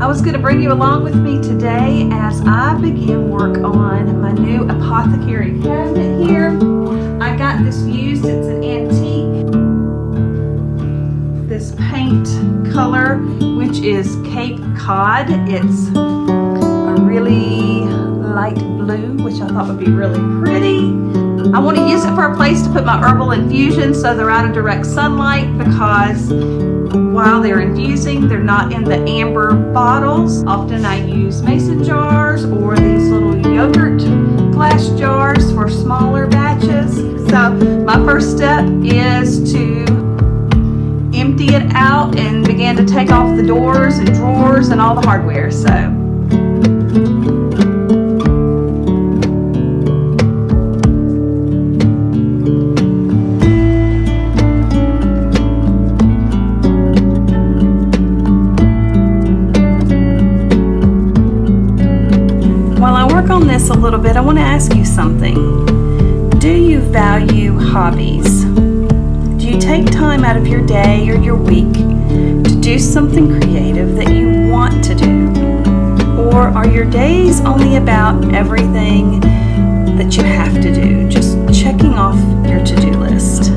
I was going to bring you along with me today as I begin work on my new Apothecary cabinet here. I got this used, it's an antique. This paint color, which is Cape Cod. It's a really light blue, which I thought would be really pretty. I want to use it for a place to put my herbal infusions so they're out of direct sunlight, because while they're infusing, they're not in the amber bottles. Often I use mason jars or these little yogurt glass jars for smaller batches. So my first step is to empty it out and begin to take off the doors and drawers and all the hardware. On this a little bit, I want to ask you something. Do you value hobbies? Do you take time out of your day or your week to do something creative that you want to do? Or are your days only about everything that you have to do, just checking off your to-do list?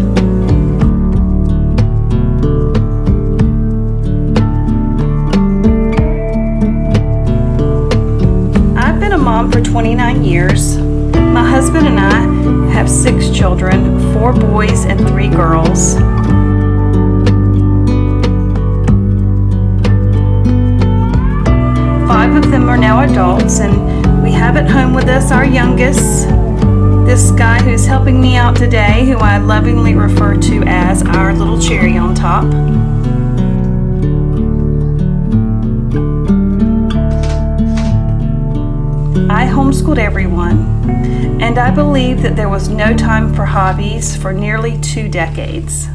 Mom for 29 years. My husband and I have 6 children, 4 boys and 3 girls. 5 of them are now adults, and we have at home with us our youngest, this guy who's helping me out today, who I lovingly refer to as our little cherry on top. I homeschooled everyone, and I believe that there was no time for hobbies for nearly 2 decades.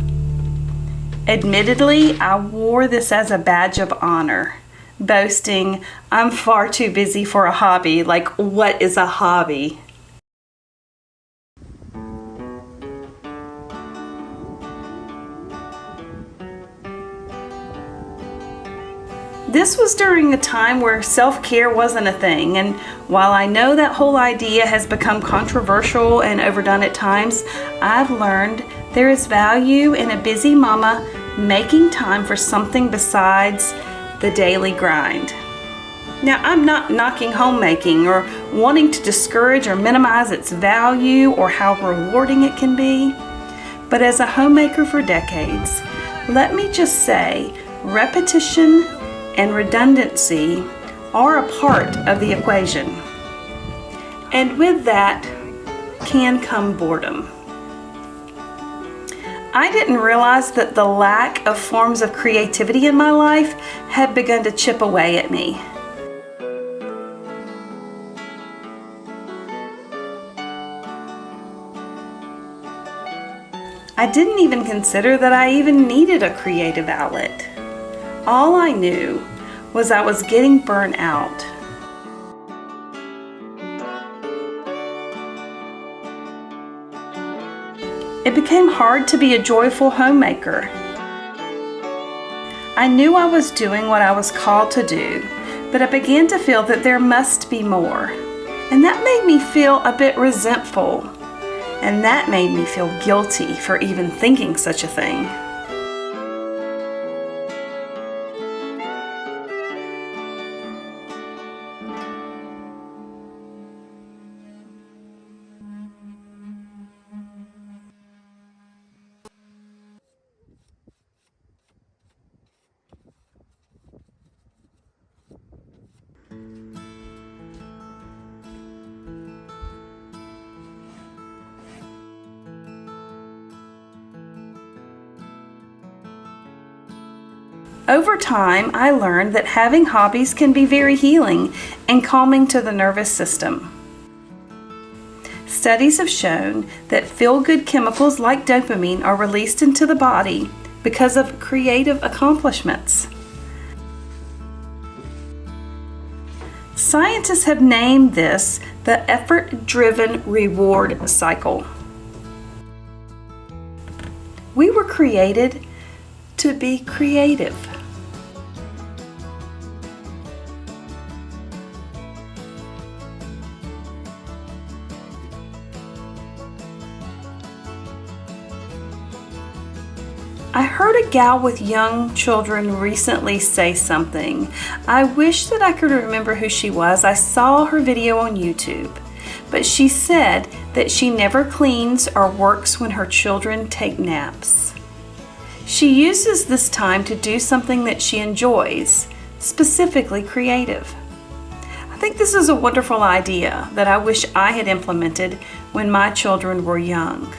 Admittedly, I wore this as a badge of honor, boasting, "I'm far too busy for a hobby." Like, what is a hobby? This was during a time where self-care wasn't a thing, and while I know that whole idea has become controversial and overdone at times, I've learned there is value in a busy mama making time for something besides the daily grind. Now, I'm not knocking homemaking or wanting to discourage or minimize its value or how rewarding it can be, but as a homemaker for decades, let me just say, repetition and redundancy are a part of the equation. And with that can come boredom. I didn't realize that the lack of forms of creativity in my life had begun to chip away at me. I didn't even consider that I even needed a creative outlet. All I knew was I was getting burnt out. It became hard to be a joyful homemaker. I knew I was doing what I was called to do, but I began to feel that there must be more. And that made me feel a bit resentful. And that made me feel guilty for even thinking such a thing. Over time, I learned that having hobbies can be very healing and calming to the nervous system. Studies have shown that feel-good chemicals like dopamine are released into the body because of creative accomplishments. Scientists have named this the effort-driven reward cycle. We were created to be creative. I heard a gal with young children recently say something. I wish that I could remember who she was. I saw her video on YouTube. But she said that she never cleans or works when her children take naps. She uses this time to do something that she enjoys, specifically creative. I think this is a wonderful idea that I wish I had implemented when my children were young.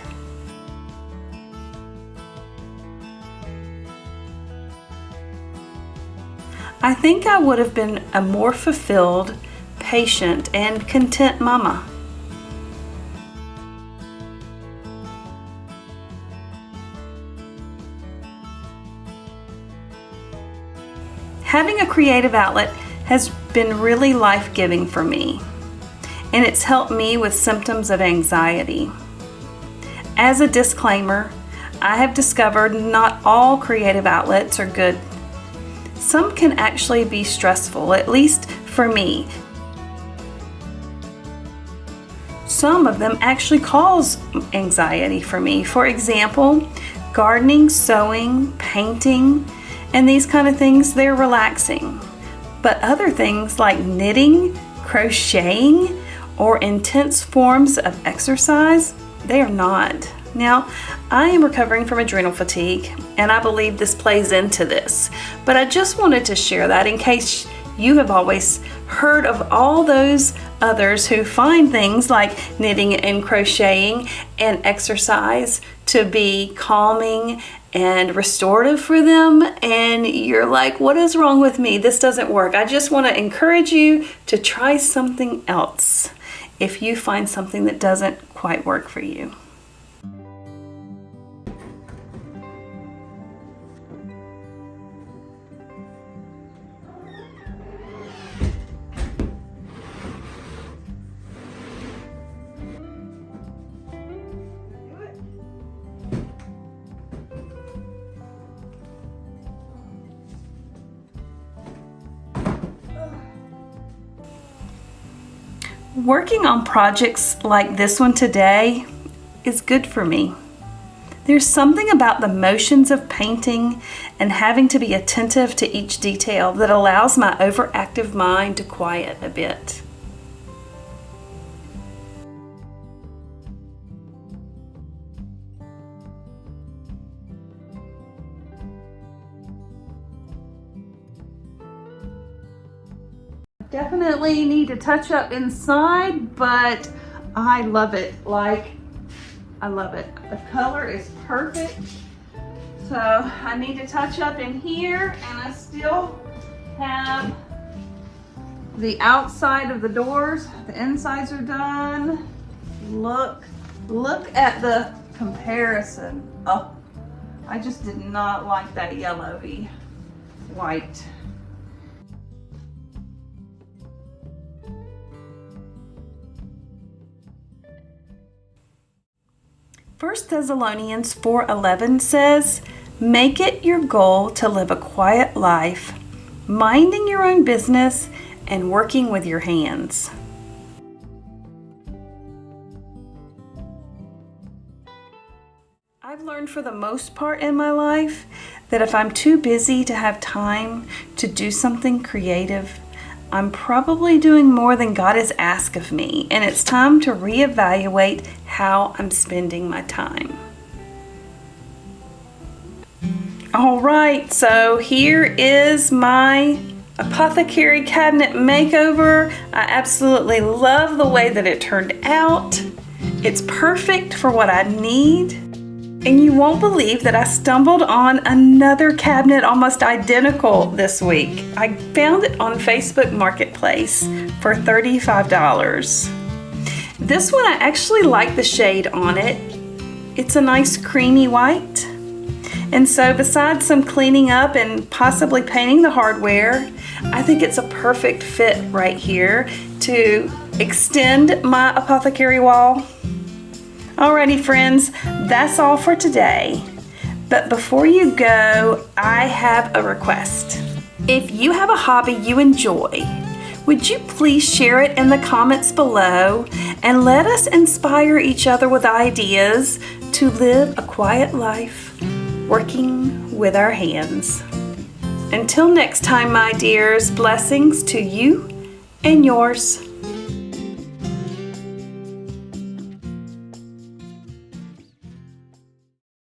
I think I would have been a more fulfilled, patient, and content mama. Having a creative outlet has been really life-giving for me, and it's helped me with symptoms of anxiety. As a disclaimer, I have discovered not all creative outlets are good. Some can actually be stressful, at least for me. Some of them actually cause anxiety for me. For example, gardening, sewing, painting, and these kind of things, they're relaxing. But other things like knitting, crocheting, or intense forms of exercise, they are not. Now, I am recovering from adrenal fatigue, and I believe this plays into this. But I just wanted to share that in case you have always heard of all those others who find things like knitting and crocheting and exercise to be calming and restorative for them, and you're like, what is wrong with me? This doesn't work. I just want to encourage you to try something else if you find something that doesn't quite work for you. Working on projects like this one today is good for me. There's something about the motions of painting and having to be attentive to each detail that allows my overactive mind to quiet a bit. Definitely need to touch up inside, but I love it. I love it. The color is perfect. So I need to touch up in here, and I still have the outside of the doors. The insides are done. Look at the comparison. Oh, I just did not like that yellowy white. First Thessalonians 4:11 says, "Make it your goal to live a quiet life, minding your own business and working with your hands." I've learned for the most part in my life that if I'm too busy to have time to do something creative, I'm probably doing more than God has asked of me, and it's time to reevaluate how I'm spending my time. All right, so here is my Apothecary cabinet makeover. I absolutely love the way that it turned out. It's perfect for what I need. And you won't believe that I stumbled on another cabinet almost identical this week. I found it on Facebook Marketplace for $35. This one, I actually like the shade on it. It's a nice creamy white. And so besides some cleaning up and possibly painting the hardware, I think it's a perfect fit right here to extend my apothecary wall. Alrighty friends, that's all for today. But before you go, I have a request. If you have a hobby you enjoy, would you please share it in the comments below and let us inspire each other with ideas to live a quiet life working with our hands. Until next time, my dears, blessings to you and yours.